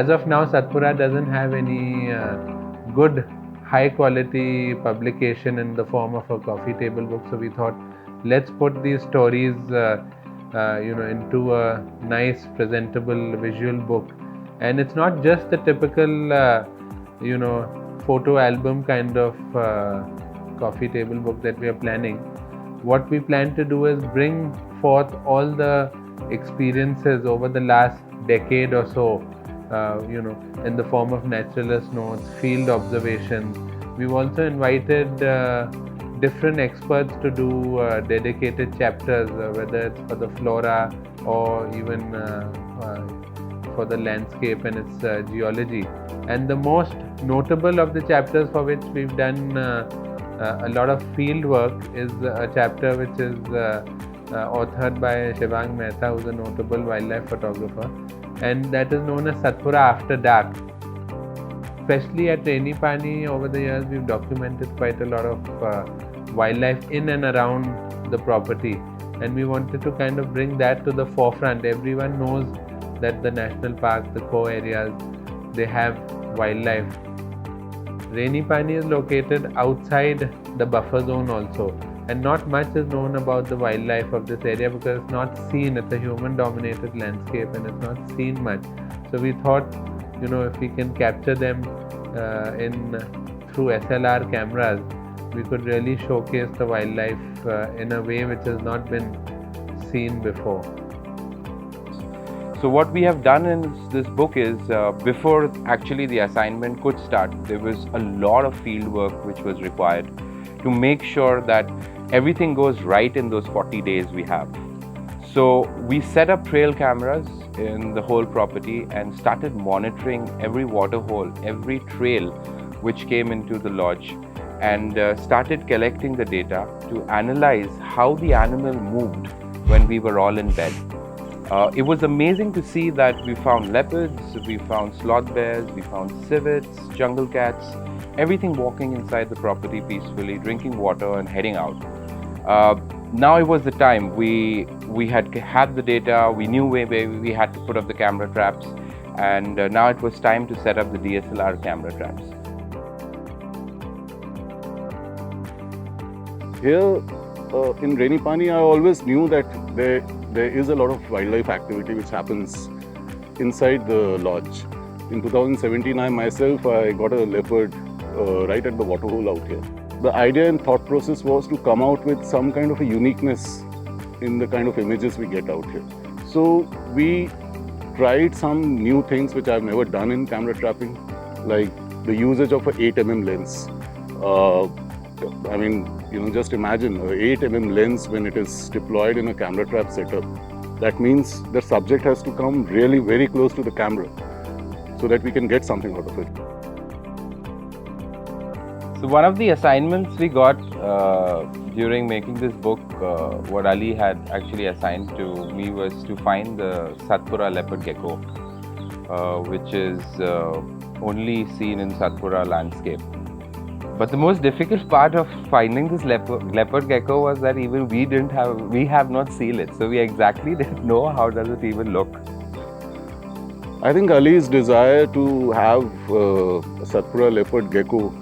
as of now, Satpura doesn't have any good high quality publication in the form of a coffee table book, so we thought let's put these stories into a nice presentable visual book. And it's not just the typical photo album kind of coffee table book that we are planning. What we plan to do is bring forth all the experiences over the last decade or so, in the form of naturalist notes, field observations. We've also invited different experts to do dedicated chapters, whether it's for the flora or even for the landscape and its geology. And the most notable of the chapters for which we've done a lot of field work is a chapter which is authored by Shivang Mehta, who's a notable wildlife photographer, and that is known as Satpura After Dark. Especially at Rainy Pani, over the years we've documented quite a lot of wildlife in and around the property, and we wanted to kind of bring that to the forefront. Everyone knows that the national park, the core areas, they have wildlife. Rainy Pani is located outside the buffer zone also, and not much is known about the wildlife of this area because it's not seen. It's a human dominated landscape and it's not seen much. So we thought, if we can capture them through SLR cameras, we could really showcase the wildlife in a way which has not been seen before. So what we have done in this book is, before actually the assignment could start, there was a lot of field work which was required to make sure that everything goes right in those 40 days we have. So we set up trail cameras in the whole property and started monitoring every water hole, every trail which came into the lodge, and started collecting the data to analyze how the animal moved when we were all in bed. It was amazing to see that we found leopards, we found sloth bears, we found civets, jungle cats, everything walking inside the property peacefully, drinking water and heading out. Now it was the time. We had the data, we knew where we had to put up the camera traps, and now it was time to set up the DSLR camera traps. Here in Rainy Pani, I always knew that there is a lot of wildlife activity which happens inside the lodge. In 2017, I got a leopard right at the waterhole out here. The idea and thought process was to come out with some kind of a uniqueness in the kind of images we get out here. So we tried some new things which I've never done in camera trapping, like the usage of an 8mm lens. Just imagine an 8mm lens when it is deployed in a camera trap setup. That means the subject has to come really very close to the camera so that we can get something out of it. So one of the assignments we got during making this book, what Ali had actually assigned to me was to find the Satpura leopard gecko, which is only seen in Satpura landscape. But the most difficult part of finding this leopard gecko was that even we have not seen it, so we exactly didn't know how does it even look. I think Ali's desire to have a Satpura leopard gecko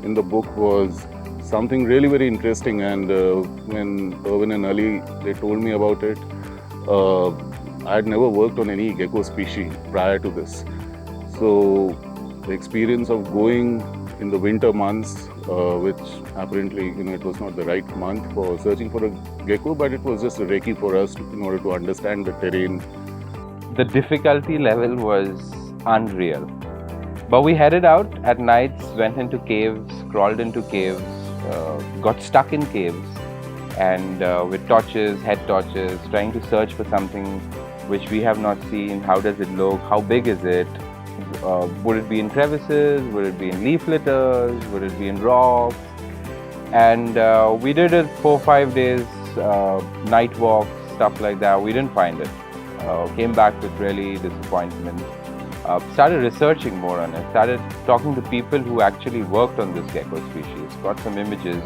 in the book was something really very interesting, and when Irwin and Ali, they told me about it, I had never worked on any gecko species prior to this. So the experience of going in the winter months, which apparently it was not the right month for searching for a gecko, but it was just a recce for us in order to understand the terrain. The difficulty level was unreal. But we headed out at nights, went into caves, crawled into caves, got stuck in caves, and with torches, head torches, trying to search for something which we have not seen. How does it look? How big is it? Would it be in crevices? Would it be in leaf litters? Would it be in rocks? And we did it 4-5 days, night walks, stuff like that. We didn't find it. Came back with really disappointment. Started researching more on it, started talking to people who actually worked on this gecko species, got some images,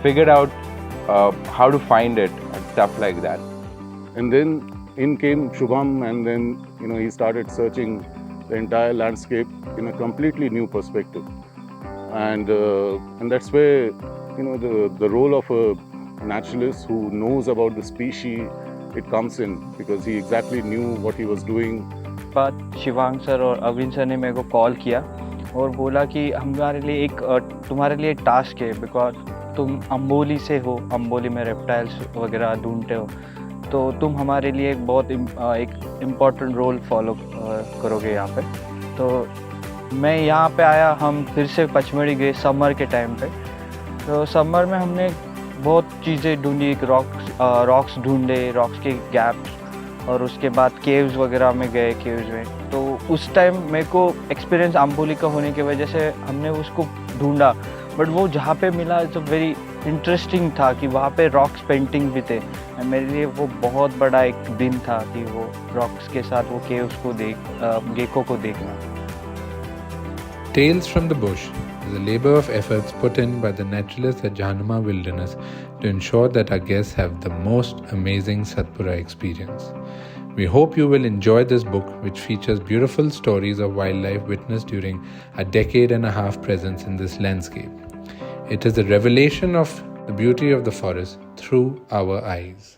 figured out how to find it and stuff like that. And then in came Shubham, and then he started searching the entire landscape in a completely new perspective. And that's where, the role of a naturalist who knows about the species, it comes in, because he exactly knew what he was doing. बाद Shivang sir और Avin sir ने मेरे को call किया और बोला कि हमारे लिए तुम्हारे लिए टास्क है, बिकॉज तुम अम्बोली से हो, अम्बोली में रेप्टाइल्स वगैरह ढूंढते हो, तो तुम हमारे लिए एक बहुत इम्पॉर्टेंट रोल फॉलो करोगे यहाँ पे। तो मैं यहाँ पे आया, हम फिर से पचमढ़ी गए समर के टाइम पे। तो समर में हमने बहुत चीज़ें ढूंढी, रॉक्स ढूंढे, रॉक्स के गैप्स, और उसके बाद केव्स वगैरह में गए, केव्स में। तो उस टाइम मेरे को एक्सपीरियंस अम्बोली का होने की वजह से हमने उसको ढूंढा, बट वो जहाँ पे मिला तो वेरी इंटरेस्टिंग था कि वहाँ पे रॉक्स पेंटिंग भी थे। मेरे लिए वो बहुत बड़ा एक दिन था कि वो रॉक्स के साथ वो केव्स को गेको को देखना। Tales from the Bush is a labor of efforts put in by the naturalists at Jehan Numa Wilderness to ensure that our guests have the most amazing Satpura experience. We hope you will enjoy this book, which features beautiful stories of wildlife witnessed during a decade and a half presence in this landscape. It is a revelation of the beauty of the forest through our eyes.